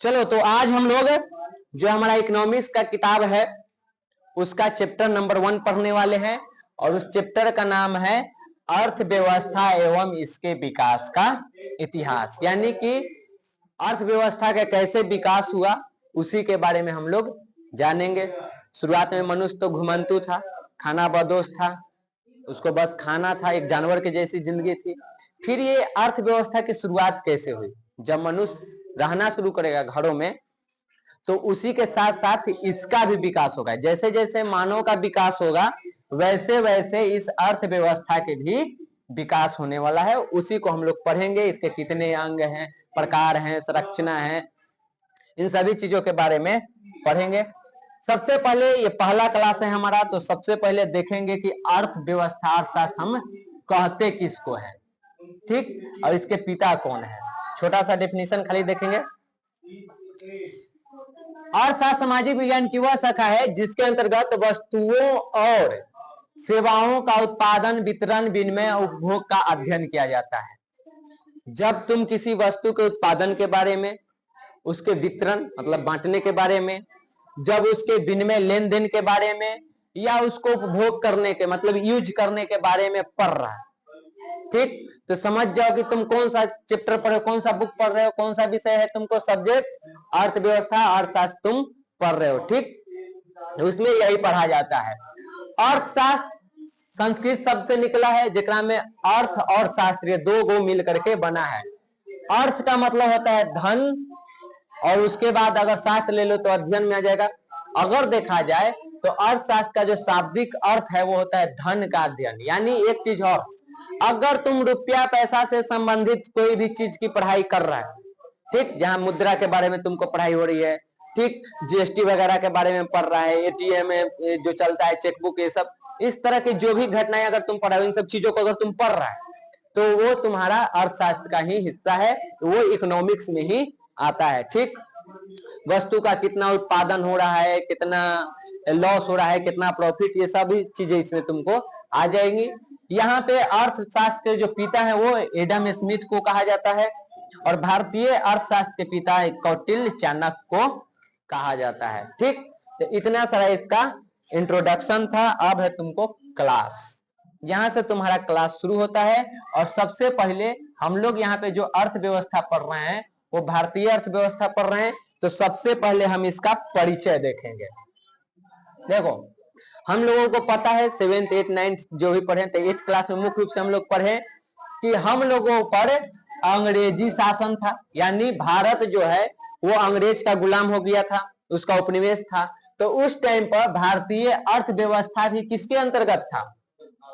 चलो तो आज हम लोग जो हमारा इकोनॉमिक्स का किताब है उसका चैप्टर नंबर 1 पढ़ने वाले हैं और उस चैप्टर का नाम है अर्थव्यवस्था एवं इसके विकास का इतिहास, यानी कि अर्थव्यवस्था का कैसे विकास हुआ उसी के बारे में हम लोग जानेंगे। शुरुआत में मनुष्य तो घुमंतु था, खाना बदोश था, उसको बस खाना था, एक जानवर के जैसी जिंदगी थी। फिर ये अर्थव्यवस्था की शुरुआत कैसे हुई? जब मनुष्य रहना शुरू करेगा घरों में तो उसी के साथ साथ इसका भी विकास होगा। जैसे जैसे मानव का विकास होगा वैसे वैसे इस अर्थव्यवस्था के भी विकास होने वाला है। उसी को हम लोग पढ़ेंगे, इसके कितने अंग हैं, प्रकार हैं, संरचना है, इन सभी चीजों के बारे में पढ़ेंगे। सबसे पहले ये पहला क्लास है हमारा, तो सबसे पहले देखेंगे कि अर्थव्यवस्था अर्थशास्त्र हम कहते किसको है, ठीक, और इसके पिता कौन है। छोटा सा डेफिनेशन खाली देखेंगे। अर्थशास्त्र सामाजिक विज्ञान की वह शाखा है जिसके अंतर्गत वस्तुओं और सेवाओं का उत्पादन, वितरण, विनिमय और उपभोग का अध्ययन किया जाता है। जब तुम किसी वस्तु के उत्पादन के बारे में, उसके वितरण मतलब बांटने के बारे में, जब उसके विनिमय लेन देन के बारे में, या उसको उपभोग करने के मतलब यूज करने के बारे में पढ़ रहा है, ठीक, तो समझ जाओ कि तुम कौन सा चैप्टर पढ़ रहे हो, कौन सा बुक पढ़ रहे हो, कौन सा विषय है तुमको, सब्जेक्ट अर्थव्यवस्था अर्थशास्त्र तुम पढ़ रहे हो, ठीक। उसमें यही पढ़ा जाता है। अर्थशास्त्र संस्कृत शब्द से निकला है जिकरा में अर्थ और शास्त्र ये दो गो मिल करके बना है। अर्थ का मतलब होता है धन, और उसके बाद अगर शास्त्र ले लो तो अध्ययन में आ जाएगा। अगर देखा जाए तो अर्थशास्त्र का जो शाब्दिक अर्थ है वो होता है धन का अध्ययन। यानी एक चीज और, अगर तुम रुपया पैसा से संबंधित कोई भी चीज की पढ़ाई कर रहा है, ठीक, जहां मुद्रा के बारे में तुमको पढ़ाई हो रही है, ठीक, जीएसटी वगैरह के बारे में पढ़ रहा है, एटीएम में जो चलता है, चेकबुक, ये सब, इस तरह की जो भी घटनाएं अगर तुम पढ़, इन सब चीजों को अगर तुम पढ़ रहा है तो वो तुम्हारा अर्थशास्त्र का ही हिस्सा है, वो इकोनॉमिक्स में ही आता है, ठीक। वस्तु का कितना उत्पादन हो रहा है, कितना लॉस हो रहा है, कितना प्रॉफिट, ये सभी चीजें इसमें तुमको आ जाएंगी। यहाँ पे अर्थशास्त्र के जो पिता है वो एडम स्मिथ को कहा जाता है, और भारतीय अर्थशास्त्र के पिता कौटिल्य चाणक्य को कहा जाता है, ठीक। तो इतना सारा इसका इंट्रोडक्शन था। अब है तुमको क्लास, यहाँ से तुम्हारा क्लास शुरू होता है। और सबसे पहले हम लोग यहाँ पे जो अर्थव्यवस्था पढ़ रहे हैं वो भारतीय अर्थव्यवस्था पढ़ रहे हैं, तो सबसे पहले हम इसका परिचय देखेंगे। देखो, हम लोगों को पता है 7th 8th 9th जो भी पढ़े, तो 8th क्लास में मुख्य रूप से हम लोग पढ़े कि हम लोगों पर अंग्रेजी शासन था, यानी भारत जो है वो अंग्रेज का गुलाम हो गया था, उसका उपनिवेश था। तो उस टाइम पर भारतीय अर्थव्यवस्था भी किसके अंतर्गत था?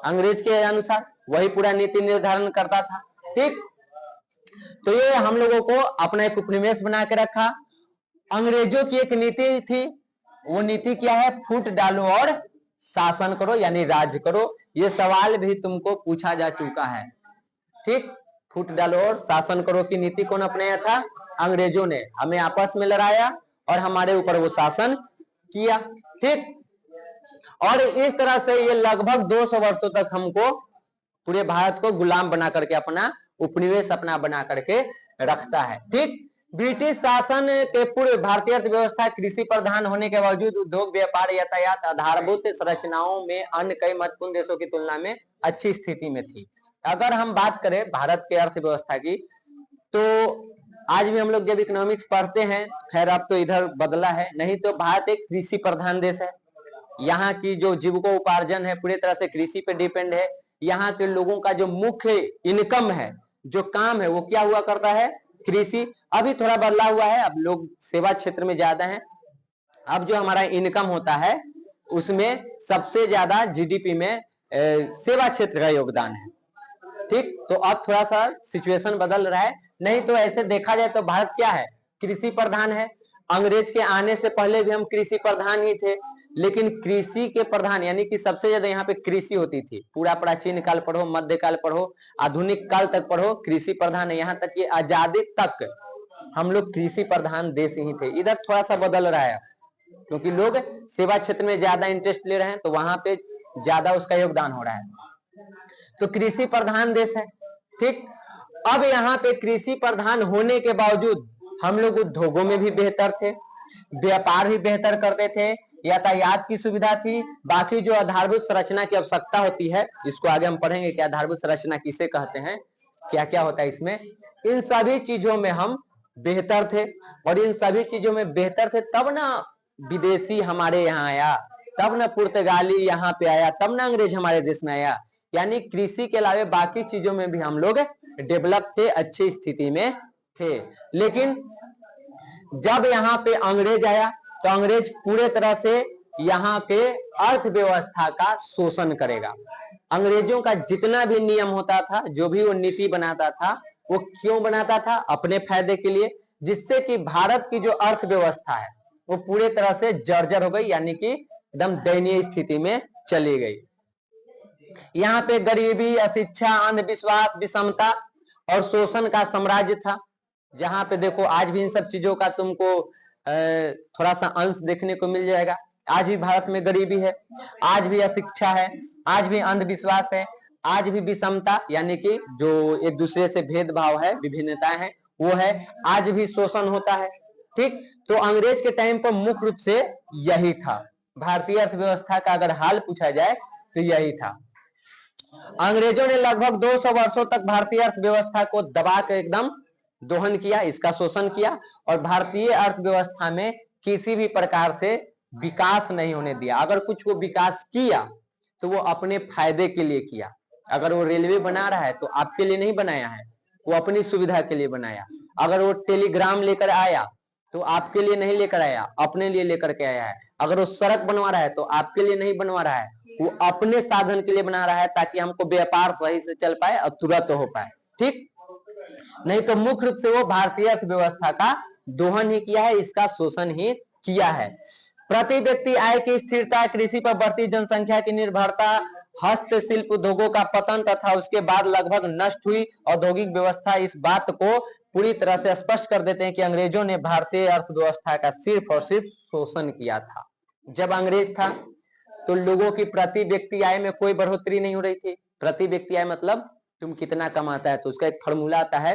अंग्रेज के अनुसार, वही पूरा नीति निर्धारण करता था, ठीक। तो ये हम लोगों को अपना एक उपनिवेश बना के रखा। अंग्रेजों की एक नीति थी, वो नीति क्या है? फूट डालो और शासन करो, यानी राज्य करो। ये सवाल भी तुमको पूछा जा चुका है, ठीक। फूट डालो और शासन करो की नीति कौन अपनाया था? अंग्रेजों ने। हमें आपस में लड़ाया और हमारे ऊपर वो शासन किया, ठीक। और इस तरह से ये लगभग 200 वर्षों तक हमको, पूरे भारत को गुलाम बना करके, अपना उपनिवेश अपना बना करके रखता है, ठीक। ब्रिटिश शासन के पूर्व भारतीय अर्थव्यवस्था कृषि प्रधान होने के बावजूद उद्योग, व्यापार, यातायात, आधारभूत संरचनाओं में अन्य कई महत्वपूर्ण देशों की तुलना में अच्छी स्थिति में थी। अगर हम बात करें भारत के अर्थव्यवस्था की, तो आज भी हम लोग जब इकोनॉमिक्स पढ़ते हैं, खैर अब तो इधर बदला है, नहीं तो भारत एक कृषि प्रधान देश है। यहाँ की जो जीविकोपार्जन है पूरी तरह से कृषि पे डिपेंड है। यहाँ के लोगों का जो मुख्य इनकम है, जो काम है, वो क्या हुआ करता है? कृषि। अभी थोड़ा बदला हुआ है, अब लोग सेवा क्षेत्र में ज्यादा हैं। अब जो हमारा इनकम होता है उसमें सबसे ज्यादा जीडीपी में सेवा क्षेत्र का योगदान है, ठीक। तो अब थोड़ा सा सिचुएशन बदल रहा है, नहीं तो ऐसे देखा जाए तो भारत क्या है? कृषि प्रधान है। अंग्रेज के आने से पहले भी हम कृषि प्रधान ही थे, लेकिन कृषि के प्रधान यानी कि सबसे ज्यादा यहाँ पे कृषि होती थी। पूरा प्राचीन काल पढ़ो, मध्यकाल पढ़ो, आधुनिक काल तक पढ़ो, कृषि प्रधान है। यहाँ तक कि आजादी तक हम लोग कृषि प्रधान देश ही थे। इधर थोड़ा सा बदल रहा है क्योंकि लोग सेवा क्षेत्र में ज्यादा इंटरेस्ट ले रहे हैं, तो वहां पे ज्यादा उसका योगदान हो रहा है। तो कृषि प्रधान देश है, ठीक। अब यहाँ पे कृषि प्रधान होने के बावजूद हम लोग उद्योगों में भी बेहतर थे, व्यापार भी बेहतर करते थे, यातायात की सुविधा थी, बाकी जो आधारभूत संरचना की आवश्यकता होती है, इसको आगे हम पढ़ेंगे कि आधारभूत संरचना किसे कहते हैं, क्या क्या होता है इसमें। इन सभी चीजों में हम बेहतर थे, और इन सभी चीजों में बेहतर थे तब ना विदेशी हमारे यहाँ आया, तब ना पुर्तगाली यहाँ पे आया, तब ना अंग्रेज हमारे देश में आया। यानी कृषि के अलावा बाकी चीजों में भी हम लोग डेवलप थे, अच्छी स्थिति में थे। लेकिन जब यहाँ पे अंग्रेज आया तो अंग्रेज पूरे तरह से यहाँ के अर्थव्यवस्था का शोषण करेगा। अंग्रेजों का जितना भी नियम होता था, जो भी वो नीति बनाता था, वो क्यों बनाता था? अपने फायदे के लिए, जिससे कि भारत की जो अर्थव्यवस्था है वो पूरे तरह से जर्जर हो गई, यानी कि एकदम दयनीय स्थिति में चली गई। यहाँ पे गरीबी, अशिक्षा, अंधविश्वास, विषमता और शोषण का साम्राज्य था। जहां पे देखो आज भी इन सब चीजों का तुमको थोड़ा सा अंश देखने को मिल जाएगा। आज भी भारत में गरीबी है, आज भी अशिक्षा है, आज भी अंधविश्वास है, आज भी विषमता यानी कि जो एक दूसरे से भेदभाव है, विभिन्नताएं हैं, वो है। आज भी शोषण होता है। ठीक, तो अंग्रेज के टाइम पर मुख्य रूप से यही था। भारतीय अर्थव्यवस्था का अगर हाल पूछा जाए तो यही था। अंग्रेजों ने लगभग 200 वर्षों तक भारतीय अर्थव्यवस्था को दबा कर एकदम दोहन किया, इसका शोषण किया, और भारतीय अर्थव्यवस्था में किसी भी प्रकार से विकास नहीं होने दिया। अगर कुछ वो विकास किया तो वो अपने फायदे के लिए किया। अगर वो रेलवे बना रहा है तो आपके लिए नहीं बनाया है, वो अपनी सुविधा के लिए बनाया। अगर वो टेलीग्राम लेकर आया तो आपके लिए नहीं लेकर आया, अपने लिए लेकर के आया है। अगर वो सड़क बनवा रहा है तो आपके लिए नहीं बनवा रहा है, वो अपने साधन के लिए बना रहा है, ताकि हमको व्यापार सही से चल पाए और तुरंत हो पाए। ठीक, नहीं तो मुख्य रूप से वो भारतीय अर्थव्यवस्था का दोहन ही किया है, इसका शोषण ही किया है। प्रति व्यक्ति आय की स्थिरता, कृषि पर बढ़ती जनसंख्या की निर्भरता, हस्तशिल्प उद्योगों का पतन तथा उसके बाद लगभग नष्ट हुई औद्योगिक व्यवस्था इस बात को पूरी तरह से स्पष्ट कर देते हैं कि अंग्रेजों ने भारतीय अर्थव्यवस्था का सिर्फ और सिर्फ शोषण किया था। जब अंग्रेज था तो लोगों की प्रति व्यक्ति आय में कोई बढ़ोतरी नहीं हो रही थी। प्रति व्यक्ति आय मतलब तुम कितना कमाता है, तो उसका एक फॉर्मूला आता है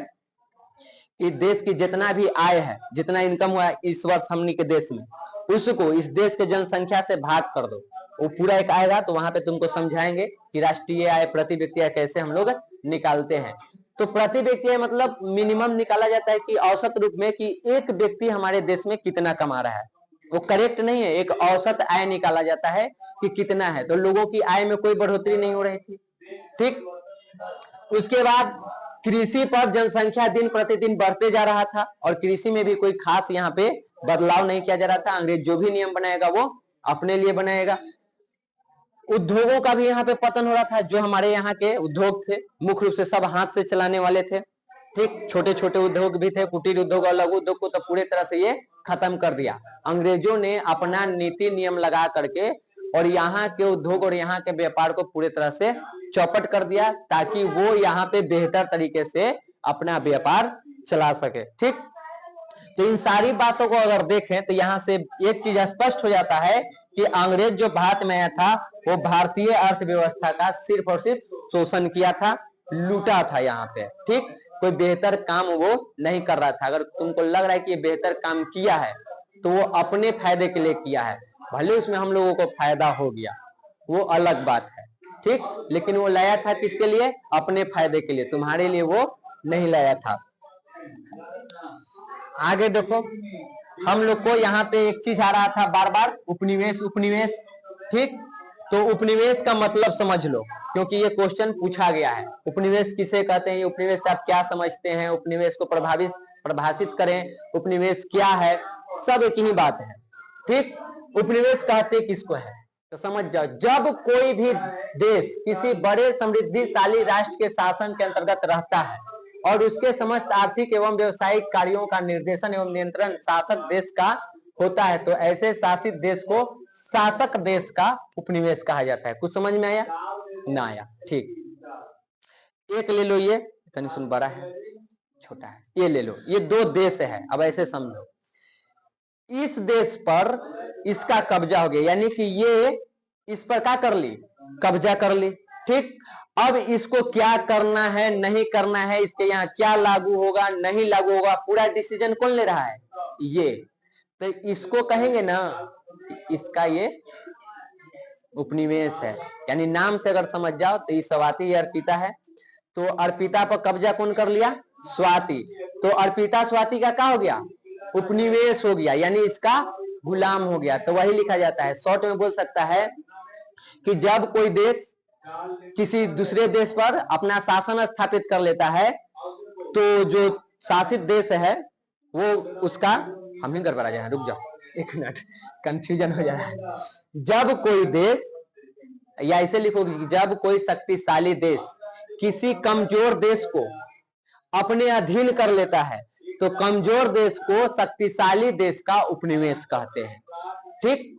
कि देश की जितना भी आय है, जितना इनकम हुआ इस वर्ष हमनी के देश में, उसको इस देश के जनसंख्या से भाग कर दो, वो पूरा एक आएगा। तो वहां पे तुमको समझाएंगे कि राष्ट्रीय आय, प्रति व्यक्ति आय कैसे हम लोग निकालते हैं। तो प्रति व्यक्ति आय मतलब मिनिमम निकाला जाता है कि औसत रूप में कि एक व्यक्ति हमारे देश में कितना कमा रहा है। वो करेक्ट नहीं है, एक औसत आय निकाला जाता है कि कितना है। तो लोगों की आय में कोई बढ़ोतरी नहीं हो रही थी। ठीक, उसके बाद कृषि पर जनसंख्या दिन प्रतिदिन बढ़ते जा रहा था, और कृषि में भी कोई खास यहाँ पे बदलाव नहीं किया जा रहा था। अंग्रेज जो भी नियम बनाएगा वो अपने लिए बनाएगा। उद्योगों का भी यहाँ पे पतन हो रहा था। जो हमारे यहाँ के उद्योग थे मुख्य रूप से सब हाथ से चलाने वाले थे। ठीक, छोटे छोटे उद्योग भी थे, कुटीर उद्योग और लघु उद्योग को तो पूरे तरह से ये खत्म कर दिया। अंग्रेजों ने अपना नीति नियम लगा करके और यहाँ के उद्योग और यहाँ के व्यापार को पूरे तरह से चौपट कर दिया, ताकि वो यहाँ पे बेहतर तरीके से अपना व्यापार चला सके। ठीक, तो इन सारी बातों को अगर देखें तो यहाँ से एक चीज स्पष्ट हो जाता है कि अंग्रेज जो भारत में आया था वो भारतीय अर्थव्यवस्था का सिर्फ और सिर्फ शोषण किया था, लूटा था यहाँ पे। ठीक, कोई बेहतर काम वो नहीं कर रहा था। अगर तुमको लग रहा है कि ये बेहतर काम किया है तो वो अपने फायदे के लिए किया है, भले उसमें हम लोगों को फायदा हो गया, वो अलग बात है। ठीक, लेकिन वो लाया था किसके लिए? अपने फायदे के लिए, तुम्हारे लिए वो नहीं लाया था। आगे देखो, हम लोग को यहाँ पे एक चीज आ रहा था बार बार, उपनिवेश। उपनिवेश, ठीक, तो उपनिवेश का मतलब समझ लो, क्योंकि ये क्वेश्चन पूछा गया है। उपनिवेश किसे कहते हैं, उपनिवेश से आप क्या समझते हैं, उपनिवेश को परिभाषित करें, उपनिवेश क्या है, सब एक ही बात है। ठीक, उपनिवेश कहते किसको है तो समझ जाओ, जब कोई भी देश किसी बड़े समृद्धिशाली राष्ट्र के शासन के अंतर्गत रहता है और उसके समस्त आर्थिक एवं व्यवसायिक कार्यों का निर्देशन एवं नियंत्रण शासक देश का होता है, तो ऐसे शासित देश को शासक देश का उपनिवेश कहा जाता है। कुछ समझ में आया ना आया? ठीक, एक ले लो, ये इतनी सुन बड़ा है छोटा है, ये ले लो, ये दो देश है। अब ऐसे समझो, इस देश पर इसका कब्जा हो गया, यानी कि ये इस पर क्या कर ली? कब्जा कर ली। ठीक, अब इसको क्या करना है नहीं करना है, इसके यहाँ क्या लागू होगा नहीं लागू होगा, पूरा डिसीजन कौन ले रहा है? ये। तो इसको कहेंगे ना, इसका ये उपनिवेश है। यानी नाम से अगर समझ जाओ तो ये स्वाति अर्पिता है, तो अर्पिता पर कब्जा कौन कर लिया? स्वाति। तो अर्पिता स्वाति का क्या हो गया? उपनिवेश हो गया, यानी इसका गुलाम हो गया। तो वही लिखा जाता है, शॉर्ट में बोल सकता है कि जब कोई देश किसी दूसरे देश पर अपना शासन स्थापित कर लेता है, तो जो शासित देश है वो उसका, हम ही गड़बड़ा जाए, रुक जाओ एक मिनट, कंफ्यूजन हो जा रहा है। जब कोई देश, या इसे लिखोगे, जब कोई शक्तिशाली देश किसी कमजोर देश को अपने अधीन कर लेता है, तो कमजोर देश को शक्तिशाली देश का उपनिवेश कहते हैं। ठीक,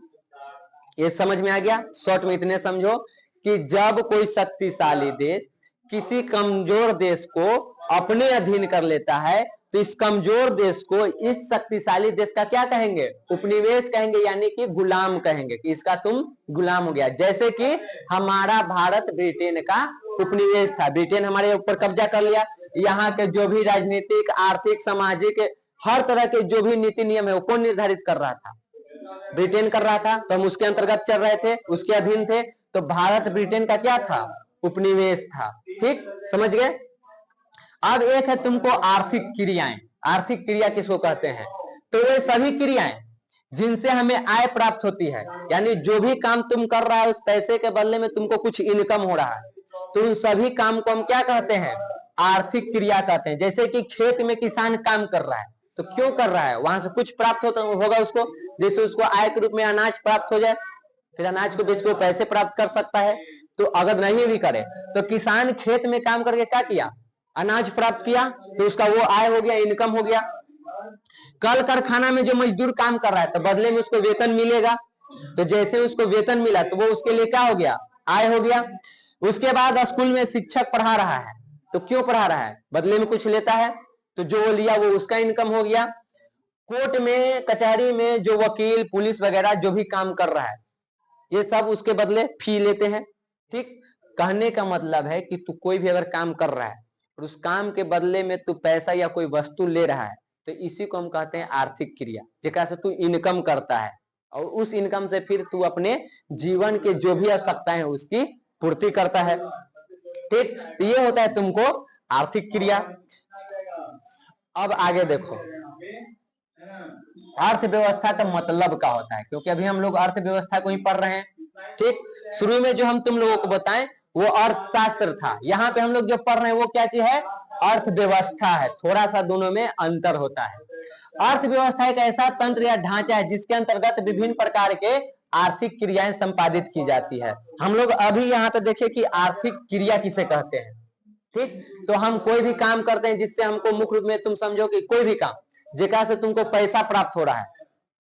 ये समझ में आ गया? शॉर्ट में इतने समझो कि जब कोई शक्तिशाली देश किसी कमजोर देश को अपने अधीन कर लेता है, तो इस कमजोर देश को इस शक्तिशाली देश का क्या कहेंगे? उपनिवेश कहेंगे, यानी कि गुलाम कहेंगे, कि इसका तुम गुलाम हो गया। जैसे कि हमारा भारत ब्रिटेन का उपनिवेश था, ब्रिटेन हमारे ऊपर कब्जा कर लिया, यहाँ के जो भी राजनीतिक, आर्थिक, सामाजिक, हर तरह के जो भी नीति नियम है वो कौन निर्धारित कर रहा था? ब्रिटेन कर रहा था, तो हम उसके अंतर्गत चल रहे थे, उसके अधीन थे। तो भारत ब्रिटेन का क्या था? उपनिवेश था। ठीक, समझ गए? अब एक है तुमको आर्थिक क्रियाएं। आर्थिक क्रिया किसको कहते हैं? तो वे सभी क्रियाएं जिनसे हमें आय प्राप्त होती है, यानी जो भी काम तुम कर रहा है उस पैसे के बदले में तुमको कुछ इनकम हो रहा है, तो उन सभी काम को हम क्या कहते हैं? आर्थिक क्रिया कहते हैं। जैसे कि खेत में किसान काम कर रहा है, तो क्यों कर रहा है? वहां से कुछ प्राप्त होगा उसको, जैसे उसको आय के रूप में अनाज प्राप्त हो जाए, फिर अनाज को बेच के पैसे प्राप्त कर सकता है। तो अगर नहीं भी करे तो किसान खेत में काम करके क्या किया? अनाज प्राप्त किया, तो उसका वो आय हो गया, इनकम हो गया। कल कारखाना में जो मजदूर काम कर रहा है, तो बदले में उसको वेतन मिलेगा, तो जैसे उसको वेतन मिला तो वो उसके लिए क्या हो गया? आय हो गया। उसके बाद स्कूल में शिक्षक पढ़ा रहा है, तो क्यों पढ़ा रहा है? बदले में कुछ लेता है, तो जो वो लिया वो उसका इनकम हो गया। कोर्ट में, कचहरी में जो वकील, पुलिस वगैरह जो भी काम कर रहा है, ये सब उसके बदले फी लेते हैं। ठीक, कहने का मतलब है कि तू कोई भी अगर काम कर रहा है और उस काम के बदले में तू पैसा या कोई वस्तु ले रहा है, तो इसी को हम कहते हैं आर्थिक क्रिया, जेकरा से तू इनकम करता है, और उस इनकम से फिर तू अपने जीवन के जो भी आवश्यकताएं हैं उसकी पूर्ति करता है। ठीक, तो ये होता है तुमको आर्थिक क्रिया। अब आगे देखो, अर्थव्यवस्था का मतलब क्या होता है, क्योंकि अभी हम लोग अर्थव्यवस्था को ही पढ़ रहे हैं। ठीक, शुरू में जो हम तुम लोगों को बताएं वो अर्थशास्त्र था, यहाँ पे हम लोग जो पढ़ रहे हैं वो क्या चीज है? अर्थव्यवस्था है। थोड़ा सा दोनों में अंतर होता है। अर्थव्यवस्था एक ऐसा तंत्र या ढांचा है जिसके अंतर्गत विभिन्न प्रकार के आर्थिक क्रियाएं संपादित की जाती है। हम लोग अभी यहाँ पे देखें कि आर्थिक क्रिया किसे कहते हैं। ठीक, तो हम कोई भी काम करते हैं जिससे हमको मुख्य रूप में तुम समझो कि कोई भी काम जेकरा से तुमको पैसा प्राप्त हो रहा है,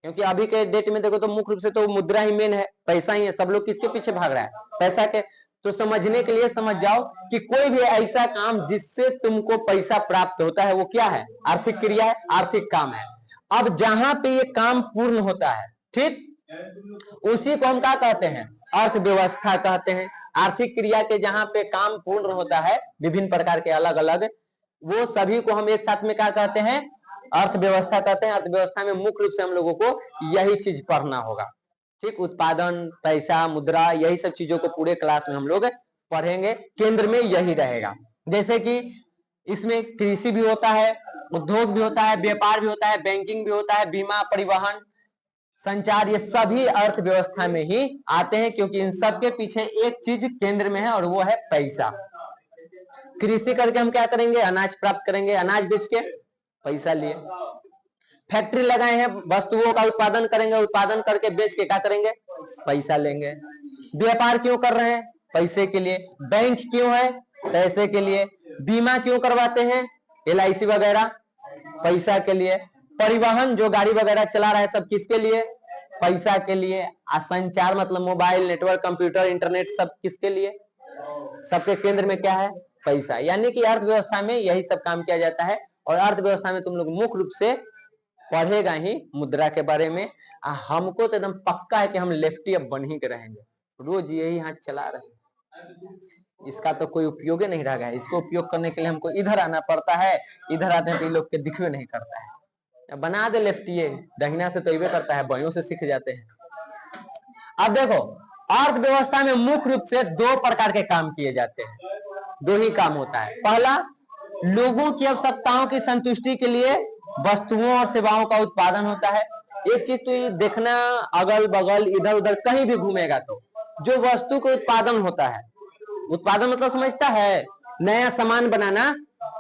क्योंकि अभी के डेट में देखो तो मुख्य रूप से तो मुद्रा ही मेन है, पैसा ही है, सब लोग किसके पीछे भाग रहा है? पैसा के। तो समझने के लिए समझ जाओ कि कोई भी ऐसा काम जिससे तुमको पैसा प्राप्त होता है वो क्या है? आर्थिक क्रिया है, आर्थिक काम है। अब जहां पे ये काम पूर्ण होता है, ठीक, उसी को हम क्या कहते हैं? अर्थव्यवस्था कहते हैं। आर्थिक क्रिया के जहां पे काम पूर्ण होता है, विभिन्न प्रकार के अलग अलग, वो सभी को हम एक साथ में क्या कहते हैं? अर्थव्यवस्था कहते हैं। अर्थव्यवस्था में मुख्य रूप से हम लोगों को यही चीज पढ़ना होगा। ठीक, उत्पादन, पैसा, मुद्रा, यही सब चीजों को पूरे क्लास में हम लोग पढ़ेंगे, केंद्र में यही रहेगा। जैसे कि इसमें कृषि भी होता है, उद्योग भी होता है, व्यापार भी होता है, बैंकिंग भी होता है, बीमा, परिवहन, संचार, ये सभी अर्थव्यवस्था में ही आते हैं, क्योंकि इन सब के पीछे एक चीज केंद्र में है और वो है पैसा। कृषि करके हम क्या करेंगे? अनाज प्राप्त करेंगे, अनाज बेच के पैसा लिए। फैक्ट्री लगाए हैं, वस्तुओं का उत्पादन करेंगे, उत्पादन करके बेच के क्या करेंगे? पैसा लेंगे। व्यापार क्यों कर रहे हैं? पैसे के लिए। बैंक क्यों है? पैसे के लिए। बीमा क्यों करवाते हैं? LIC वगैरह, पैसा के लिए। परिवहन, जो गाड़ी वगैरह चला रहा है, सब किसके लिए? पैसा के लिए। संचार मतलब मोबाइल, नेटवर्क, कंप्यूटर, इंटरनेट, सब किसके लिए? सबके केंद्र में क्या है? पैसा। यानी कि अर्थव्यवस्था में यही सब काम किया जाता है। और अर्थव्यवस्था में तुम लोग मुख्य रूप से पढ़ेगा ही मुद्रा के बारे में। हमको तो एकदम पक्का है कि हम लेफ्टी अब बन ही के रहेंगे, रोज यही हाथ चला रहे हैं। इसका तो कोई उपयोग ही नहीं रह गया। इसको उपयोग करने के लिए हमको इधर आना पड़ता है, इधर आते हैं तो ये लोग के दिखवे नहीं करता है। बना दे लेफ्टिए, दहिना से तो इवे करता है, बायों से सीख जाते हैं। अब देखो, अर्थव्यवस्था में मुख्य रूप से दो प्रकार के काम किए जाते हैं, दो ही काम होता है। पहला, लोगों की आवश्यकताओं की संतुष्टि के लिए वस्तुओं और सेवाओं का उत्पादन होता है। एक चीज तो ये देखना, अगल बगल इधर उधर कहीं भी घूमेगा तो जो वस्तु का उत्पादन होता है, उत्पादन मतलब समझता है नया सामान बनाना,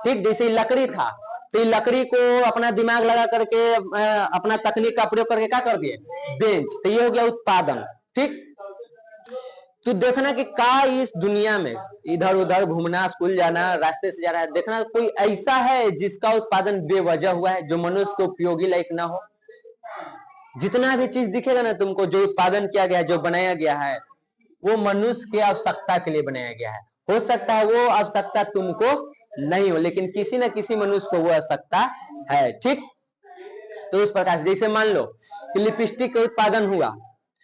ठीक। जैसे लकड़ी था तो लकड़ी को अपना दिमाग लगा करके अपना तकनीक का प्रयोग करके क्या कर दिए, बेंच, तो ये हो गया उत्पादन, ठीक। तो देखना कि का इस दुनिया में इधर उधर घूमना, स्कूल जाना, रास्ते से जा रहा है, देखना कोई ऐसा है जिसका उत्पादन बेवजह हुआ है, जो मनुष्य को उपयोगी लायक ना हो। जितना भी चीज दिखेगा ना तुमको, जो उत्पादन किया गया है, जो बनाया गया है, वो मनुष्य की आवश्यकता के लिए बनाया गया है। हो सकता है वो आवश्यकता तुमको नहीं हो, लेकिन किसी न किसी मनुष्य को वो आवश्यकता है, ठीक। तो उस प्रकार से जैसे मान लो कि लिपस्टिक का उत्पादन हुआ,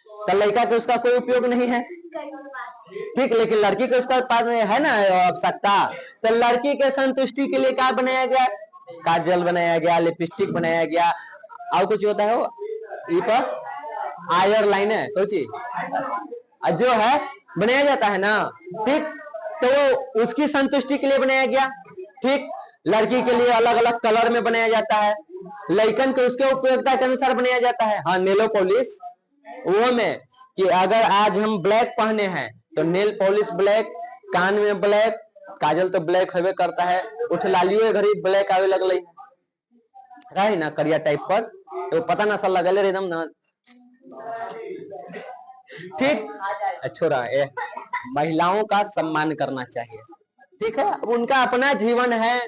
तो लड़का के उसका कोई उपयोग नहीं है, ठीक, लेकिन लड़की को उसका उत्पादन है ना आवश्यकता। तो लड़की के संतुष्टि के लिए क्या बनाया गया, काजल बनाया गया, लिपस्टिक बनाया गया, और कुछ होता है वो आयर लाइन है कुछ जो है बनाया जाता है ना, ठीक। तो वो उसकी संतुष्टि के लिए बनाया गया, ठीक। लड़की के लिए अलग अलग कलर में बनाया जाता है, लड़कन को उसके उपयोगिता के अनुसार बनाया जाता है। हाँ, नेलो पॉलिश वो में कि अगर आज हम ब्लैक पहने हैं तो नेल पॉलिश ब्लैक, कान में ब्लैक, काजल तो ब्लैक होवे करता है, उठलालियो घड़ी ब्लैक आवे लगल है ना, करिया टाइप पर, तो पता ना सल लगल एकदम ना, ठीक। छोड़ा, महिलाओं का सम्मान करना चाहिए, ठीक है। उनका अपना जीवन है,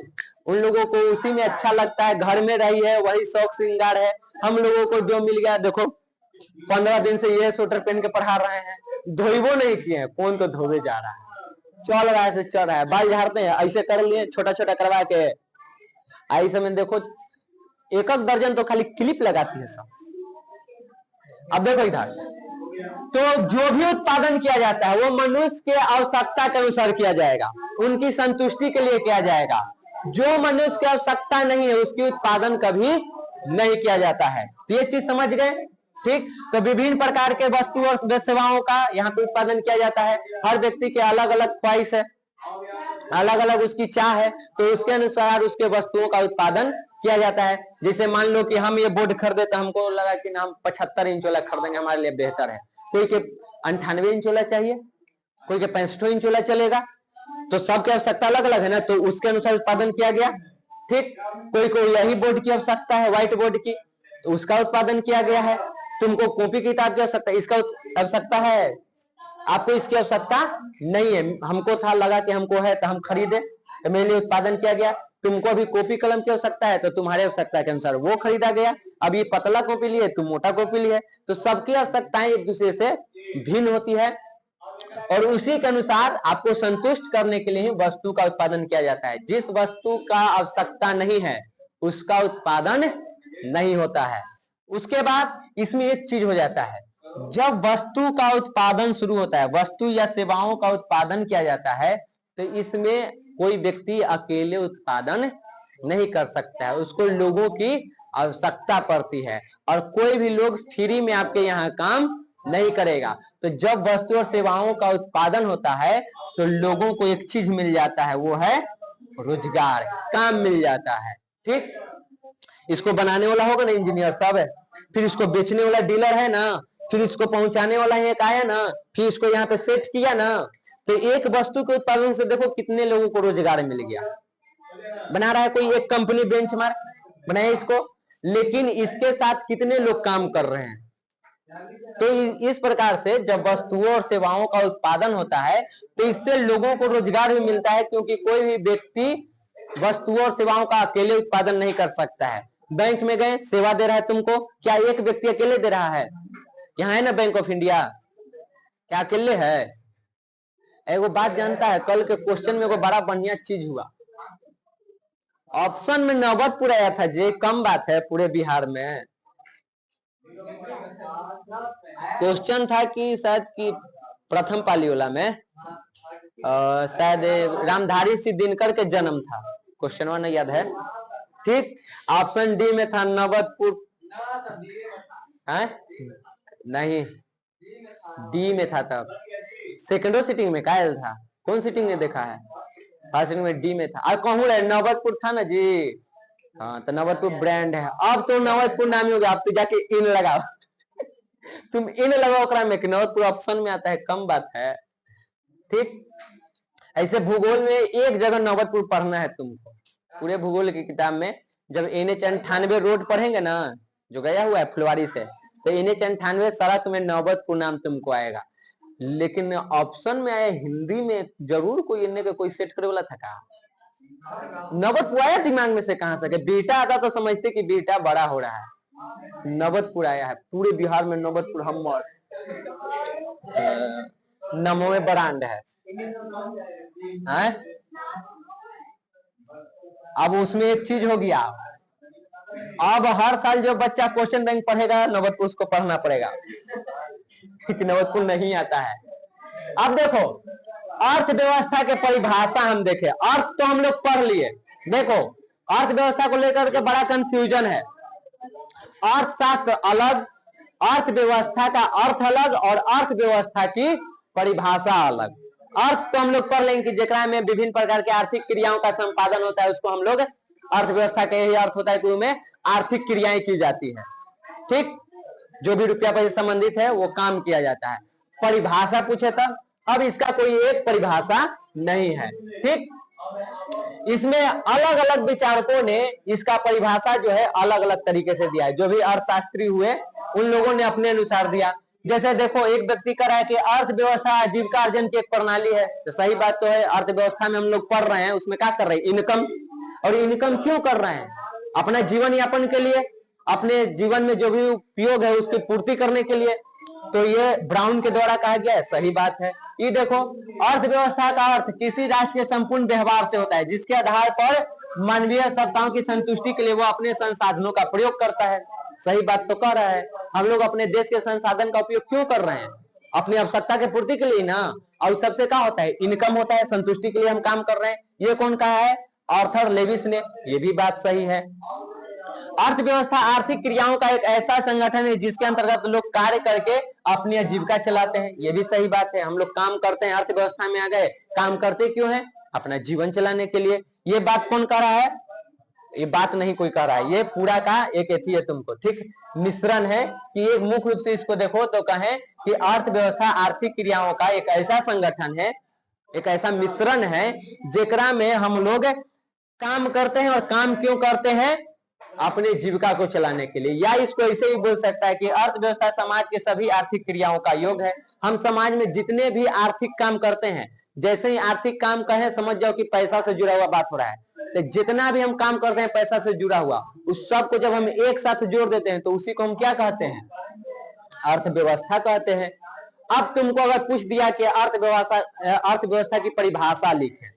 उन लोगों को उसी में अच्छा लगता है, घर में रही है वही शौक श्रृंगार है। हम लोगों को जो मिल गया, देखो 15 दिन से ये स्वेटर पहन के पढ़ा रहे हैं, धोइबो नहीं किए हैं, कौन तो धोवे जा रहा है, चल रहा है तो चल रहा है, बाल झाड़ते हैं ऐसे कर लिए, छोटा छोटा करवा के। आई समय देखो एक एक दर्जन तो खाली क्लिप लगाती है सब। अब देखो इधर, तो जो भी उत्पादन किया जाता है वो मनुष्य के आवश्यकता के अनुसार किया जाएगा, उनकी संतुष्टि के लिए किया जाएगा। जो मनुष्य की आवश्यकता नहीं है उसकी उत्पादन कभी नहीं किया जाता है। तो ये चीज समझ गए, ठीक। तो विभिन्न प्रकार के वस्तु और सेवाओं का यहाँ पे उत्पादन किया जाता है। हर व्यक्ति के अलग अलग ख्वाहिश है, अलग अलग उसकी चाह है, तो उसके अनुसार उसके वस्तुओं का उत्पादन किया जाता है। जैसे मान लो कि हम ये बोर्ड खरीदे तो हमको लगा कि हम 75 इंच वाला खरीदेंगे, हमारे लिए बेहतर है। कोई के 98 इंच वाला चाहिए, कोई के 65 इंच वाला चलेगा, तो सबकी आवश्यकता अलग अलग है ना, तो उसके अनुसार उत्पादन किया गया, ठीक। कोई को यही बोर्ड की आवश्यकता है, व्हाइट बोर्ड की, तो उसका उत्पादन किया गया है। तुमको कॉपी किताब की आवश्यकता है, इसका आवश्यकता है, आपको इसकी आवश्यकता नहीं है, हमको था लगा कि हमको है तो हम खरीदे, तो मेरे लिए उत्पादन किया गया। तुमको अभी कॉपी कलम की आवश्यकता है तो तुम्हारे आवश्यकता के अनुसार वो खरीदा गया। अब ये पतला कॉपी लिए, तुम मोटा कॉपी लिए, तो सबकी आवश्यकताएं एक दूसरे से भिन्न होती है, और उसी के अनुसार आपको संतुष्ट करने के लिए वस्तु का उत्पादन किया जाता है। जिस वस्तु का आवश्यकता नहीं है उसका उत्पादन नहीं होता है। उसके बाद इसमें एक चीज हो जाता है, जब वस्तु का उत्पादन शुरू होता है, वस्तु या सेवाओं का उत्पादन किया जाता है, तो इसमें कोई व्यक्ति अकेले उत्पादन नहीं कर सकता है, उसको लोगों की आवश्यकता पड़ती है, और कोई भी लोग फ्री में आपके यहाँ काम नहीं करेगा। तो जब वस्तु और सेवाओं का उत्पादन होता है तो लोगों को एक चीज मिल जाता है, वो है रोजगार, काम मिल जाता है, ठीक। इसको बनाने वाला होगा ना इंजीनियर सब है, फिर इसको बेचने वाला डीलर है ना, फिर इसको पहुंचाने वाला एक आया ना, फिर इसको यहाँ पे सेट किया ना, तो एक वस्तु के उत्पादन से देखो कितने लोगों को रोजगार मिल गया। बना रहा है कोई एक कंपनी बेंचमार्क बनाए इसको, लेकिन इसके साथ कितने लोग काम कर रहे हैं। तो इस प्रकार से जब वस्तुओं और सेवाओं का उत्पादन होता है तो इससे लोगों को रोजगार भी मिलता है, क्योंकि कोई भी व्यक्ति वस्तुओं और सेवाओं का अकेले उत्पादन नहीं कर सकता है। बैंक में गए, सेवा दे रहा है तुमको, क्या एक व्यक्ति अकेले दे रहा है? यहाँ है ना बैंक ऑफ इंडिया, क्या अकेले है? एगो बात जानता है, कल के क्वेश्चन में एगो बड़ा बढ़िया चीज हुआ, ऑप्शन में 90 पूरा आया था, जे कम बात है पूरे बिहार में। क्वेश्चन था कि शायद कि प्रथम पाली वाला में शायद रामधारी सिंह दिनकर के जन्म था। क्वेश्चन वन याद है? ठीक। ऑप्शन डी में था नवतपुर। है नहीं, डी में था। तब सेकेंडो सीटिंग में कायल था। कौन सीटिंग में देखा है? फर्स्ट सीटिंग में डी में था। और कहूँ रहे नवतपुर था ना जी। हाँ, तो नवतपुर ब्रांड है। अब तो नवतपुर नाम ही हो गया। अब तो जाके इन लगाओ तुम इन लगाओ ओकरा में कि नवतपुर ऑप्शन में आता है, कम बात है। ठीक। ऐसे भूगोल में एक जगह नवतपुर पढ़ना है तुमको, पूरे भूगोल की किताब में। जब NH98 रोड पढ़ेंगे ना, जो गया हुआ है फुलवारी से, तो NH98 सड़क में नवतपुर नाम तुमको आएगा। लेकिन ऑप्शन में आया हिंदी में, जरूर कोई इनने पे कोई सेट करे वाला था का? नवतपुर आया दिमाग में से कहां से? बेटा आता तो समझते कि बेटा बड़ा हो रहा है। नवतपुर आया है। पूरे बिहार में नवतपुर हम नमो में ब्रांड है। अब उसमें एक चीज हो गया, अब हर साल जो बच्चा क्वेश्चन बैंक पढ़ेगा नवतपुर उसको पढ़ना पड़ेगा कि नवतपुर नहीं आता है। अब देखो अर्थव्यवस्था के परिभाषा हम देखें। अर्थ तो हम लोग पढ़ लिए। देखो अर्थव्यवस्था को लेकर के बड़ा कंफ्यूजन है। अर्थशास्त्र अलग, अर्थव्यवस्था का अर्थ अलग और अर्थव्यवस्था की परिभाषा अलग। अर्थ तो हम लोग पढ़ लेंगे कि जेकरा में विभिन्न प्रकार के आर्थिक क्रियाओं का संपादन होता है, उसको हम लोग अर्थव्यवस्था का यही अर्थ होता है कि उनमें आर्थिक क्रियाएं की जाती है। ठीक। जो भी रुपया पैसे संबंधित है वो काम किया जाता है। परिभाषा पूछे तब, अब इसका कोई एक परिभाषा नहीं है। ठीक। इसमें अलग अलग विचारकों ने इसका परिभाषा जो है अलग अलग तरीके से दिया है। जो भी अर्थशास्त्री हुए उन लोगों ने अपने अनुसार दिया। जैसे देखो एक व्यक्ति कह रहा है कि अर्थव्यवस्था आजीविका अर्जन की एक प्रणाली है, तो सही बात तो है। अर्थव्यवस्था में हम लोग पढ़ रहे हैं, उसमें क्या कर रहे हैं? इनकम। और इनकम क्यों कर रहे हैं? अपना जीवन यापन के लिए, अपने जीवन में जो भी उपयोग है उसकी पूर्ति करने के लिए। तो ये ब्राउन के द्वारा कहा गया है, सही बात है। ये देखो अर्थव्यवस्था का अर्थ किसी राष्ट्र के संपूर्ण व्यवहार से होता है जिसके आधार पर मानवीय सत्ताओं की संतुष्टि के लिए वो अपने संसाधनों का प्रयोग करता है। सही बात तो कह रहा है। हम लोग अपने देश के संसाधन का उपयोग क्यों कर रहे हैं? अपनी आवश्यकता के पूर्ति के लिए ना। और सबसे क्या होता है? इनकम होता है, संतुष्टि के लिए हम काम कर रहे हैं। ये कौन कहा है? आर्थर लेविस ने। ये भी बात सही है। अर्थव्यवस्था आर्थिक क्रियाओं का एक ऐसा संगठन है जिसके अंतर्गत लोग कार्य करके अपनी आजीविका चलाते हैं। ये भी सही बात है। हम लोग काम करते हैं, अर्थव्यवस्था में आ गए। काम करते क्यों है? अपना जीवन चलाने के लिए। ये बात कौन कह रहा है? ये बात नहीं कोई कह रहा है, ये पूरा का एक एथी है तुमको। ठीक। मिश्रण है कि एक मुख्य रूप से इसको देखो तो कहें कि अर्थव्यवस्था आर्थिक क्रियाओं का एक ऐसा संगठन है, एक ऐसा मिश्रण है जेकरा में हम लोग काम करते हैं। और काम क्यों करते हैं? अपने जीविका को चलाने के लिए। या इसको ऐसे ही बोल सकता है कि अर्थव्यवस्था समाज के सभी आर्थिक क्रियाओं का योग है। हम समाज में जितने भी आर्थिक काम करते हैं, जैसे ही आर्थिक काम कहें समझ जाओ कि पैसा से जुड़ा हुआ बात हो रहा है। तो जितना भी हम काम करते हैं पैसा से जुड़ा हुआ, उस सब को जब हम एक साथ जोड़ देते हैं तो उसी को हम क्या कहते हैं? अर्थव्यवस्था कहते हैं। अब तुमको अगर पूछ दिया कि अर्थव्यवस्था की परिभाषा लिखे,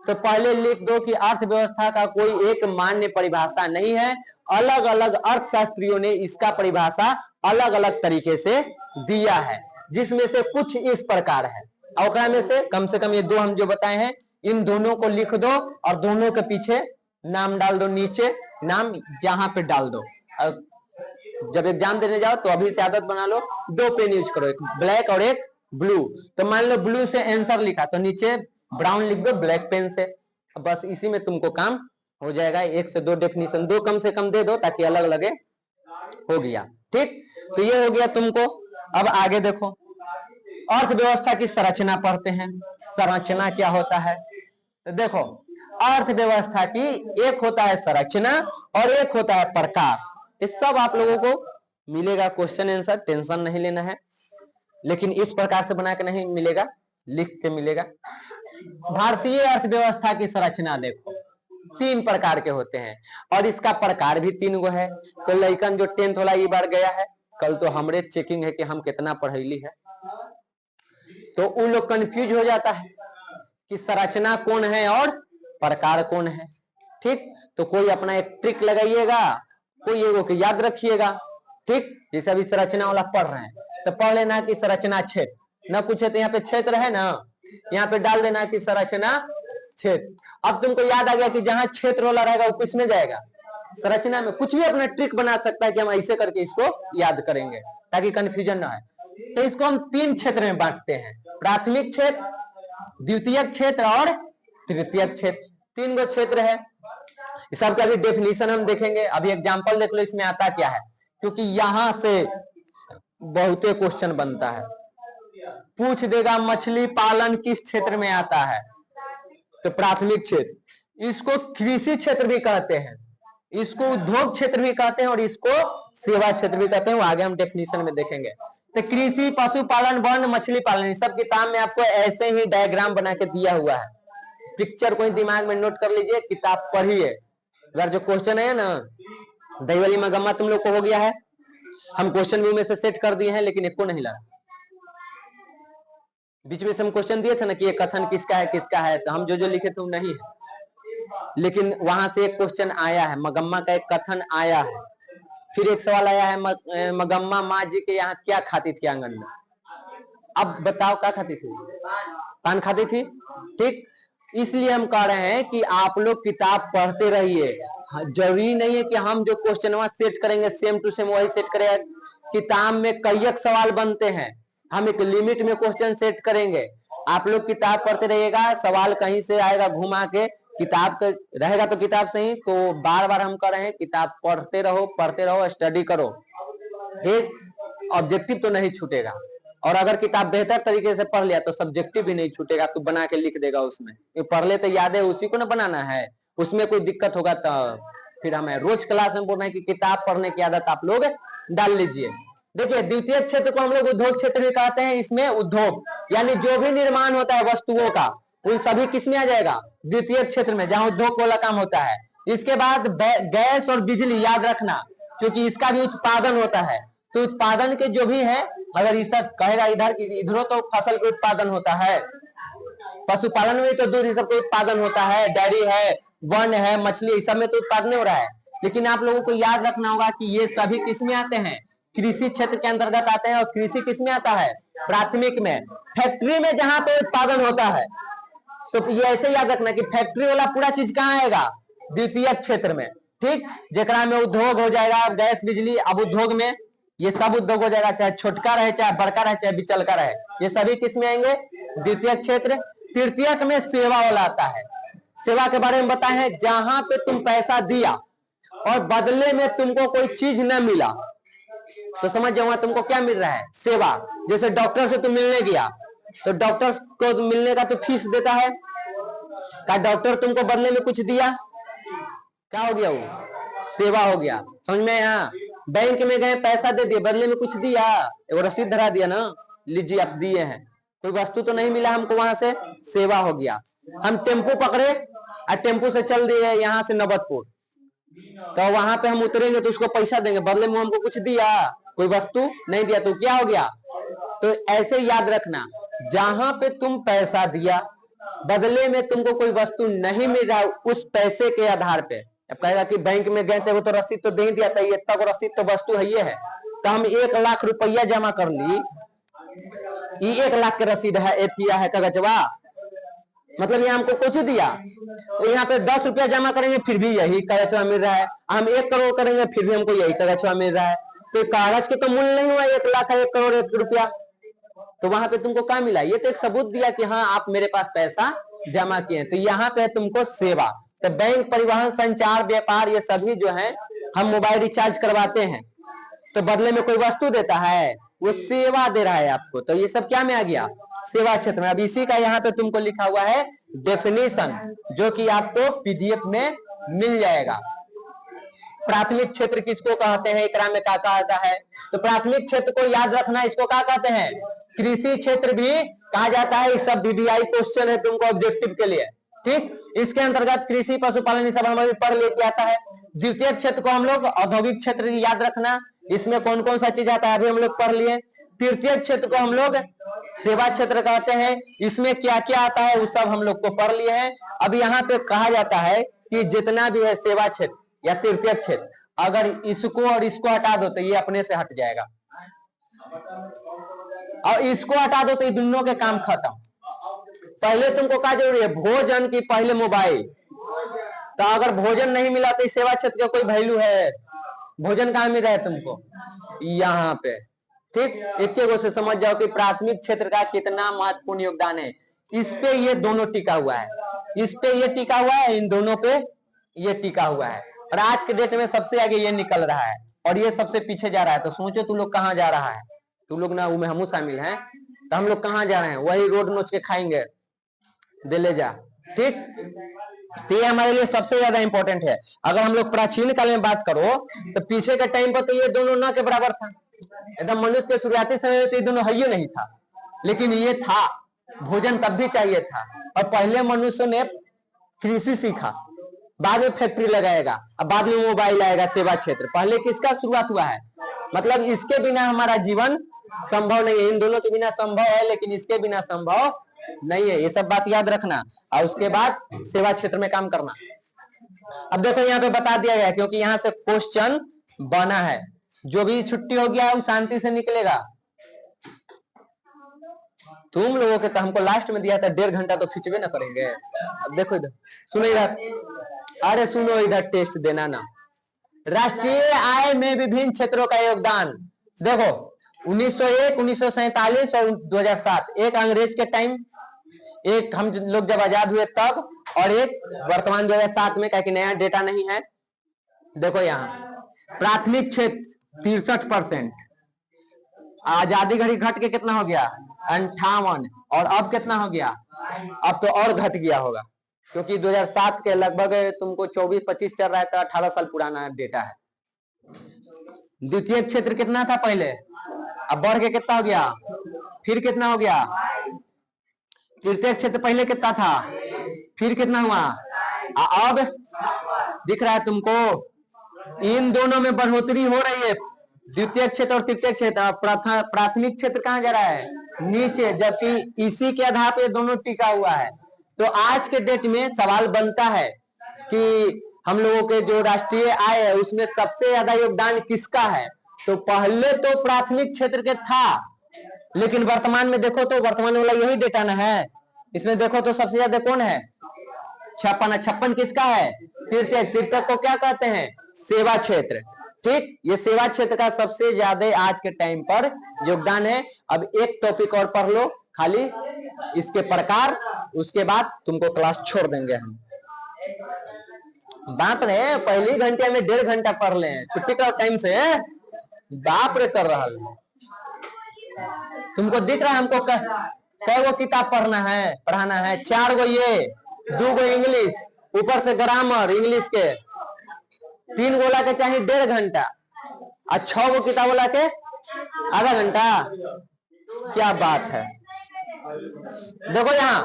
तो पहले लिख दो कि अर्थव्यवस्था का कोई एक मान्य परिभाषा नहीं है। अलग अलग अर्थशास्त्रियों ने इसका परिभाषा अलग अलग तरीके से दिया है, जिसमें से कुछ इस प्रकार है। और में से कम ये दो हम जो बताए हैं, इन दोनों को लिख दो और दोनों के पीछे नाम डाल दो। नीचे नाम यहाँ पे डाल दो। जब एग्जाम देने जाओ तो अभी से आदत बना लो, दो पेन यूज करो, एक ब्लैक और एक ब्लू। तो मान लो ब्लू से आंसर लिखा तो नीचे ब्राउन लिख दो ब्लैक पेन से। बस इसी में तुमको काम हो जाएगा। एक से दो डेफिनेशन दो कम से कम दे दो ताकि अलग लगे। हो गया। ठीक। तो ये हो गया तुमको। अब आगे देखो, अर्थव्यवस्था की संरचना पढ़ते हैं। संरचना क्या होता है? तो देखो अर्थव्यवस्था की एक होता है संरचना और एक होता है प्रकार। इस सब आप लोगों को मिलेगा क्वेश्चन आंसर, टेंशन नहीं लेना है। लेकिन इस प्रकार से बना के नहीं मिलेगा, लिख के मिलेगा। भारतीय अर्थव्यवस्था की संरचना देखो तीन प्रकार के होते हैं और इसका प्रकार भी तीन गो है। तो लइकन जो 10th वाला ये बार गया है, कल तो हमरे चेकिंग है कि हम कितना पढ़ैली है, तो उन लोग कंफ्यूज हो जाता है कि संरचना कौन है और प्रकार कौन है। ठीक। तो कोई अपना एक ट्रिक लगाइएगा, कोई एगो के याद रखिएगा। ठीक। जैसे अभी संरचना वाला पढ़ रहे हैं तो पढ़ लेना कि संरचना क्षेत्र, ना पूछे तो यहाँ पे क्षेत्र है ना, यहाँ पे डाल देना कि संरचना क्षेत्र। अब तुमको याद आ गया कि जहां क्षेत्र वाला रहेगा वो किसमें जाएगा, संरचना में। कुछ भी अपना ट्रिक बना सकता है कि हम ऐसे करके इसको याद करेंगे ताकि कंफ्यूजन ना है। तो इसको हम 3 क्षेत्र में बांटते हैं, प्राथमिक क्षेत्र, द्वितीयक क्षेत्र और तृतीयक क्षेत्र। 3 गो क्षेत्र है। सबका भी डेफिनेशन हम देखेंगे। अभी एग्जांपल देख लो इसमें आता क्या है, क्योंकि यहां से बहुते क्वेश्चन बनता है। पूछ देगा मछली पालन किस क्षेत्र में आता है, तो प्राथमिक क्षेत्र। इसको कृषि क्षेत्र भी कहते हैं, इसको उद्योग क्षेत्र भी कहते हैं और इसको सेवा क्षेत्र भी कहते हैं। वो आगे हम डेफिनेशन में देखेंगे। तो कृषि, पशुपालन, वन, मछली पालन, सब किताब में आपको ऐसे ही डायग्राम बना के दिया हुआ है। पिक्चर कोई दिमाग में नोट कर लीजिए, किताब पढ़िए। अगर जो क्वेश्चन है ना, दही वाली मगम्मा तुम लोग को हो गया है, हम क्वेश्चन व्यू में से सेट कर दिए हैं, लेकिन एक को नहीं लगा। बीच में से हम क्वेश्चन दिए थे ना कि ये कथन किसका है किसका है, तो हम जो लिखे थे वो नहीं है, लेकिन वहां से एक क्वेश्चन आया है, मगम्मा का एक कथन आया है। फिर एक सवाल आया है, मगम्मा माँ जी के यहाँ क्या खाती थी आंगन में। अब बताओ क्या खाती थी, पान खाती थी। ठीक, इसलिए हम कह रहे हैं कि आप लोग किताब पढ़ते रहिए। जरूरी नहीं है कि हम जो क्वेश्चन वहां सेट करेंगे सेम टू सेम वही सेट करेंगे। किताब में कई सवाल बनते हैं, हम एक लिमिट में क्वेश्चन सेट करेंगे। आप लोग किताब पढ़ते रहिएगा, सवाल कहीं से आएगा घुमा के, किताब का रहेगा तो किताब से ही। तो बार बार हम कह रहे हैं किताब पढ़ते रहो, स्टडी करो। एक ऑब्जेक्टिव तो नहीं छूटेगा, और अगर किताब बेहतर तरीके से पढ़ लिया तो सब्जेक्टिव भी नहीं छूटेगा, तो बना के लिख देगा उसमें। ये पढ़ ले तो याद है, उसी को ना बनाना है। उसमें कोई दिक्कत होगा तो फिर हमें रोज क्लास में बोलना है कि किताब पढ़ने की आदत आप लोग डाल लीजिए। देखिए, द्वितीय क्षेत्र को हम लोग उद्योग क्षेत्र भी कहते हैं। इसमें उद्योग यानी जो भी निर्माण होता है वस्तुओं का, उन सभी किसमें आ जाएगा, द्वितीय क्षेत्र में, जहां उद्योग वाला काम होता है। इसके बाद गैस और बिजली, याद रखना, क्योंकि इसका भी उत्पादन होता है। तो उत्पादन के जो भी है, अगर इस कहेगा इधरों तो फसल का उत्पादन होता है, पशुपालन में तो दूध सब का उत्पादन होता है, डेयरी है, वन है, मछली, इस सब में तो उत्पादन हो रहा है। लेकिन आप लोगों को याद रखना होगा कि ये सभी किसमें आते हैं, कृषि क्षेत्र के अंतर्गत आते हैं। और कृषि किसमें आता है, प्राथमिक में। फैक्ट्री में जहां पे उत्पादन होता है, तो ये ऐसे याद रखना कि फैक्ट्री वाला पूरा चीज कहाँ आएगा, द्वितीय क्षेत्र में। ठीक, जेकरा में उद्योग हो जाएगा, गैस बिजली। अब उद्योग में ये सब उद्योग हो जाएगा, चाहे छोटका रहे, चाहे बड़का रहे, चाहे बिचलका रहे, ये सभी किसमें आएंगे, द्वितीय क्षेत्र। तृतीयक में सेवा वाला आता है। सेवा के बारे में बताए हैं, जहां पे तुम पैसा दिया और बदले में तुमको कोई चीज न मिला, तो समझ जाओ तुमको क्या मिल रहा है, सेवा। जैसे डॉक्टर से तुम मिलने गया, तो डॉक्टर को मिलने का तो फीस देता है, क्या डॉक्टर तुमको बदले में कुछ दिया, क्या हो गया, वो सेवा हो गया। समझ में? यहाँ बैंक में गए, पैसा दे दिए, बदले में कुछ दिया, एक रसीद धरा दिया ना, लीजिए आप दिए हैं, कोई वस्तु तो नहीं मिला हमको, वहां से सेवा हो गया। हम टेम्पो पकड़े और टेम्पो से चल दिए यहाँ से नवतपुर, तो वहां पे हम उतरेंगे तो उसको पैसा देंगे, बदले में हमको कुछ दिया, कोई वस्तु नहीं दिया, तो क्या हो गया। तो ऐसे याद रखना, जहां पे तुम पैसा दिया, बदले में तुमको कोई वस्तु नहीं मिल रहा, उस पैसे के आधार पे। अब कहेगा कि बैंक में गए थे, वो तो रसीद तो दे दिया था, ये तक रसीद तो वस्तु है, ये है, तो हम 1 लाख रुपया जमा कर ली, ये 1 लाख के रसीद है, एथिया है कागजवा, मतलब ये हमको कुछ दिया। तो यहाँ पे 10 रुपया जमा करेंगे फिर भी यही कागजवा मिल रहा है, हम 1 करोड़ करेंगे फिर भी हमको यही कागजवा मिल रहा है। तो कागज के तो मूल्य नहीं हुआ 1 लाख 1 करोड़ 1 रुपया, तो वहां पे तुमको क्या मिला, ये तो एक सबूत दिया कि हाँ आप मेरे पास पैसा जमा किए। तो यहाँ पे तुमको सेवा। तो बैंक, परिवहन, संचार, व्यापार, ये सभी जो है, हम मोबाइल रिचार्ज करवाते हैं तो बदले में कोई वस्तु देता है, वो सेवा दे रहा है आपको, तो ये सब क्या में आ गया, सेवा क्षेत्र में। अब इसी का यहाँ पे तुमको लिखा हुआ है डेफिनेशन, जो कि आपको पीडीएफ में मिल जाएगा। प्राथमिक क्षेत्र किसको कहते हैं, एकरा में क्या कहता है, तो प्राथमिक क्षेत्र को याद रखना, इसको क्या कहते हैं, कृषि क्षेत्र भी कहा जाता है। सब बीबीआई क्वेश्चन है तुमको ऑब्जेक्टिव के लिए। ठीक, इसके अंतर्गत कृषि, पशुपालन, सब हम अभी पढ़ लेके आता है। द्वितीय क्षेत्र को हम लोग औद्योगिक क्षेत्र याद रखना, इसमें कौन कौन सा चीज आता है अभी हम लोग पढ़ लिए। तृतीय क्षेत्र को हम लोग सेवा क्षेत्र कहते हैं, इसमें क्या क्या आता है वो सब हम लोग को पढ़ लिए हैं। अब यहाँ पे कहा जाता है कि जितना भी है सेवा क्षेत्र या तृतीय क्षेत्र, अगर इसको और इसको हटा दो तो ये अपने से हट जाएगा, और इसको हटा दो तो ये दोनों के काम खत्म। पहले तुमको क्या जरूरी है? भोजन की पहले मोबाइल। तो अगर भोजन नहीं मिला तो इस सेवा क्षेत्र का कोई वैल्यू है? भोजन कहाँ मिल रहा है तुमको? यहाँ पे। ठीक, एक गो से समझ जाओ कि प्राथमिक क्षेत्र का कितना महत्वपूर्ण योगदान है। इस पे ये दोनों टिका हुआ है, इस पे ये टिका हुआ है, इन दोनों पे ये टिका हुआ है। और आज के डेट में सबसे आगे ये निकल रहा है और ये सबसे पीछे जा रहा है। तो सोचो तू लोग कहाँ जा रहा है? तू लोग ना, उनमें हम शामिल हैं, तो हम लोग कहाँ जा रहे हैं? वही रोड नोच के खाएंगे, दे ले जा। ठीक, तो ये हमारे लिए सबसे ज्यादा इंपॉर्टेंट है। अगर हम लोग प्राचीन काल में बात करो तो पीछे के टाइम पर तो ये दोनों ना के बराबर था। एकदम मनुष्य के शुरुआती समय में तो ये दोनों है ही नहीं था, लेकिन ये था। भोजन तब भी चाहिए था। और पहले मनुष्य ने कृषि सीखा, बाद में फैक्ट्री लगाएगा, अब बाद में मोबाइल आएगा, सेवा क्षेत्र। पहले किसका शुरुआत हुआ है? मतलब इसके बिना हमारा जीवन संभव नहीं है। इन दोनों के बिना संभव है, लेकिन इसके बिना संभव नहीं है। ये सब बात याद रखना और उसके बाद सेवा क्षेत्र में काम करना। अब देखो यहाँ पे बता दिया गया, क्योंकि यहाँ से क्वेश्चन बना है। जो भी छुट्टी हो गया है वो शांति से निकलेगा। तुम लोगों के तो हमको लास्ट में दिया था 1.5 घंटा, तो खिंचवे ना करेंगे। अब देखो इधर, सुनो इधर, अरे सुनो इधर, टेस्ट देना ना। राष्ट्रीय आय में विभिन्न क्षेत्रों का योगदान देखो। 1901, 1947 और 2007, एक अंग्रेज के टाइम, एक हम लोग जब आजाद हुए तब, और एक वर्तमान 2007 में, क्योंकि नया डेटा नहीं है। देखो यहाँ प्राथमिक क्षेत्र 63%, आजादी घड़ी घट के कितना हो गया? 58। और अब कितना हो गया? अब तो और घट गया होगा, क्योंकि 2007 के लगभग तुमको 24-25 चल रहा है, तो 18 साल पुराना डेटा है। द्वितीय क्षेत्र कितना था पहले, अब बढ़ के कितना हो गया? फिर कितना हो गया? तृतीय क्षेत्र पहले कितना था, फिर कितना हुआ? अब दिख रहा है तुमको? इन दोनों में बढ़ोतरी हो रही है, द्वितीय क्षेत्र और तृतीय क्षेत्र। प्राथमिक क्षेत्र कहाँ जा रहा है? नीचे, जबकि इसी के आधार पे दोनों टिका हुआ है। तो आज के डेट में सवाल बनता है कि हम लोगों के जो राष्ट्रीय आय है उसमें सबसे ज्यादा योगदान किसका है? तो पहले तो प्राथमिक क्षेत्र के था, लेकिन वर्तमान में देखो तो वर्तमान वाला यही डेटा ना है। इसमें देखो तो सबसे ज्यादा कौन है? 56। 56 किसका है? तृतीय। तृतीय को क्या कहते हैं? सेवा क्षेत्र। ठीक, ये सेवा क्षेत्र का सबसे ज्यादा आज के टाइम पर योगदान है। अब एक टॉपिक और पढ़ लो खाली, इसके प्रकार, उसके बाद तुमको क्लास छोड़ देंगे हम। बाप रे, पहली घंटे में 1.5 घंटा पढ़ ले, छुट्टी का टाइम से बाप रे कर रहा है। तुमको दिख रहा है हमको कै गो किताब पढ़ाना है? 4 गो ये, 2 गो इंग्लिश, ऊपर से ग्रामर इंग्लिश के, 3 गोला के चाहिए 1.5 घंटा, और 6 गो किताब ला के आधा घंटा। क्या बात है। देखो यहाँ,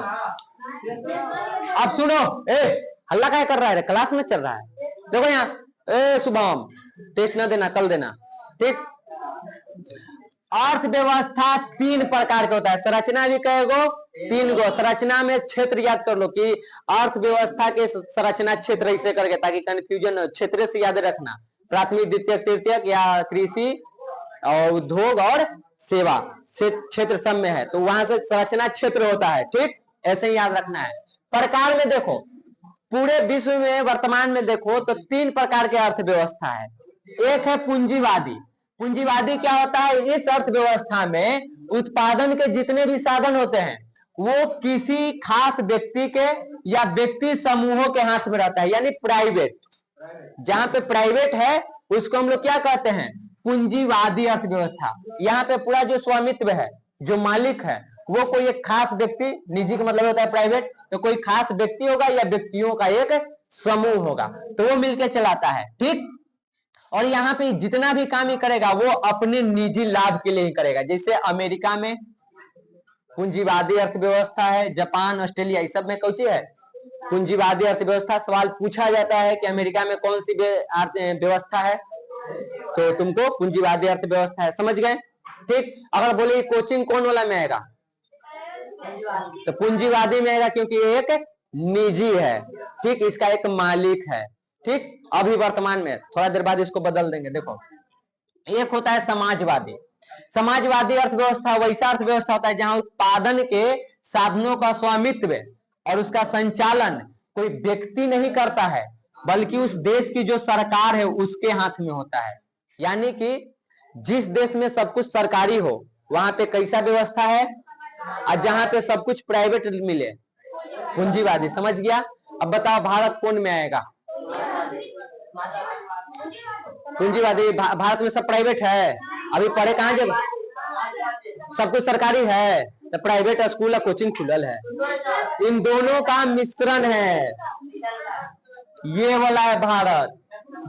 अब सुनो, हल्ला क्या कर रहा है? क्लास में चल रहा है। देखो यहाँ, शुभम टेस्ट ना देना, कल देना। ठीक, अर्थव्यवस्था 3 प्रकार का होता है। संरचना भी कहेगो 3 गो। संरचना में क्षेत्र याद कर लो कि अर्थव्यवस्था के संरचना क्षेत्र ऐसे करके, ताकि कंफ्यूजन हो। क्षेत्र से याद रखना, प्राथमिक, द्वितीय, तृतीयक, या कृषि और उद्योग और सेवा क्षेत्र सब में है, तो वहां से संरचना क्षेत्र होता है। ठीक, ऐसे ही याद रखना है। प्रकार में देखो, पूरे विश्व में वर्तमान में देखो तो 3 प्रकार के अर्थव्यवस्था है। एक है पूंजीवादी। पूंजीवादी क्या होता है? इस अर्थव्यवस्था में उत्पादन के जितने भी साधन होते हैं वो किसी खास व्यक्ति के या व्यक्ति समूहों के हाथ में रहता है, यानी प्राइवेट। जहां पे प्राइवेट है उसको हम लोग क्या कहते हैं? पूंजीवादी अर्थव्यवस्था। यहाँ पे पूरा जो स्वामित्व है, जो मालिक है, वो कोई एक खास व्यक्ति, निजी का मतलब होता है प्राइवेट, तो कोई खास व्यक्ति होगा या व्यक्तियों का एक समूह होगा, तो वो मिलकर चलाता है। ठीक, और यहाँ पे जितना भी काम ही करेगा वो अपने निजी लाभ के लिए ही करेगा। जैसे अमेरिका में पूंजीवादी अर्थव्यवस्था है, जापान, ऑस्ट्रेलिया, इस सब में कौन सी है? पूंजीवादी अर्थव्यवस्था। सवाल पूछा जाता है कि अमेरिका में कौन सी व्यवस्था है, तो तुमको पूंजीवादी अर्थव्यवस्था है। समझ गए? ठीक, अगर बोले कोचिंग कौन वाला में आएगा, तो पूंजीवादी में आएगा, क्योंकि ये एक निजी है। ठीक, इसका एक मालिक है। ठीक, अभी वर्तमान में, थोड़ा देर बाद इसको बदल देंगे। देखो, एक होता है समाजवादी। समाजवादी अर्थव्यवस्था वैसा अर्थव्यवस्था होता है जहां उत्पादन के साधनों का स्वामित्व और उसका संचालन कोई व्यक्ति नहीं करता है, बल्कि उस देश की जो सरकार है उसके हाथ में होता है। यानी कि जिस देश में सब कुछ सरकारी हो वहां पे कैसा व्यवस्था है, और जहां पे सब कुछ प्राइवेट मिले, पूंजीवादी। समझ गया? अब बताओ भारत कौन में आएगा? पूंजीवादी। भारत में सब प्राइवेट है। अभी पढ़े कहां जब सब कुछ सरकारी है, तो प्राइवेट स्कूल कोचिंग खुलल है। इन दोनों का मिश्रण है, ये वाला है भारत,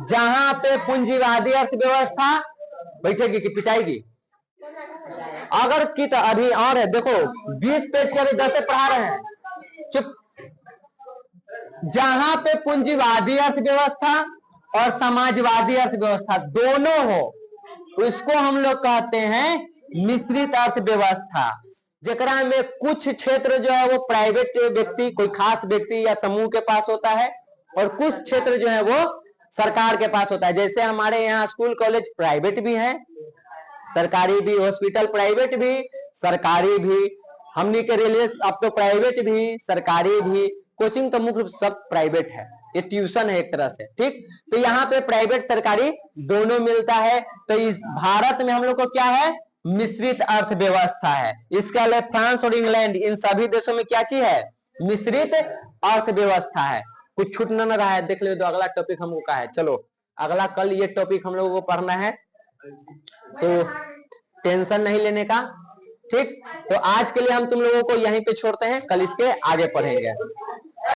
जहां पे पूंजीवादी अर्थव्यवस्था बैठेगी कि पिटाएगी। अगर की तो अभी और है, देखो 20 पेज के अभी 10 से पढ़ा रहे हैं, चुप। जहां पे पूंजीवादी अर्थव्यवस्था और समाजवादी अर्थव्यवस्था दोनों हो, उसको हम लोग कहते हैं मिश्रित अर्थव्यवस्था, जेकरा में कुछ क्षेत्र जो है वो प्राइवेट व्यक्ति, कोई खास व्यक्ति या समूह के पास होता है, और कुछ क्षेत्र जो है वो सरकार के पास होता है। जैसे हमारे यहाँ स्कूल कॉलेज प्राइवेट भी है, सरकारी भी, हॉस्पिटल प्राइवेट भी, सरकारी भी, हमनी के रेलवे अब तो प्राइवेट भी, सरकारी भी, कोचिंग तो मुख्य सब प्राइवेट है, ये ट्यूशन है एक तरह से, ठीक। तो यहाँ पे प्राइवेट सरकारी दोनों मिलता है। तो इस भारत में हम लोग को क्या है? मिश्रित अर्थव्यवस्था है। इसके अलावा फ्रांस और इंग्लैंड, इन सभी देशों में क्या चीज है? मिश्रित अर्थव्यवस्था है। कुछ छूट न रहा है, देख ले। तो अगला टॉपिक हमको का है, चलो अगला कल ये टॉपिक हम लोगों को पढ़ना है, तो टेंशन नहीं लेने का, ठीक। तो आज के लिए हम तुम लोगों को यहीं पे छोड़ते हैं, कल इसके आगे पढ़ेंगे।